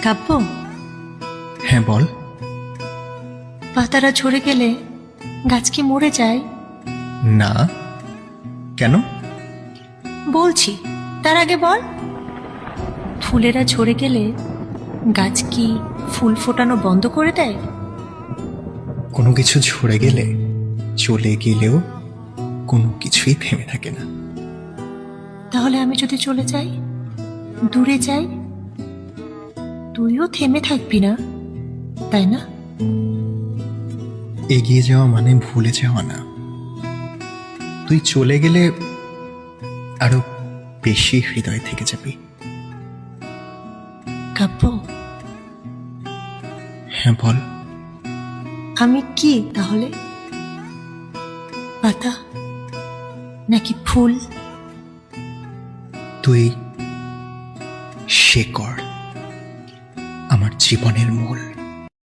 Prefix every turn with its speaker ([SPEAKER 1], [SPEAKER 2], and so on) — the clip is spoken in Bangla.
[SPEAKER 1] কাব্য,
[SPEAKER 2] হ্যাঁ বল।
[SPEAKER 1] পাতারা ঝরে গেলে গাছ কি মরে যায়?
[SPEAKER 2] না, কেন?
[SPEAKER 1] বলছি, তার আগে বল। ফুলেরা ঝরে গেলে গাছ কি ফুল ফোটানো বন্ধ করে দেয়?
[SPEAKER 2] কোনো কিছু ঝরে গেলে, চলে গেলেও কোনো কিছুই থেমে থাকে না।
[SPEAKER 1] তাহলে আমি যদি চলে যাই, দূরে যাই, তুইও থেমে থাকবি না, তাই না?
[SPEAKER 2] এগিয়ে যাওয়া মানে ভুলে যাওয়া না। তুই চলে গেলে আরো বেশি হৃদয় থেকে যাবি।
[SPEAKER 1] কাব্য,
[SPEAKER 2] হ্যাঁ বল।
[SPEAKER 1] আমি কি তাহলে? পাতা নাকি ফুল?
[SPEAKER 2] তুই শেকড়, আমার জীবনের মূল।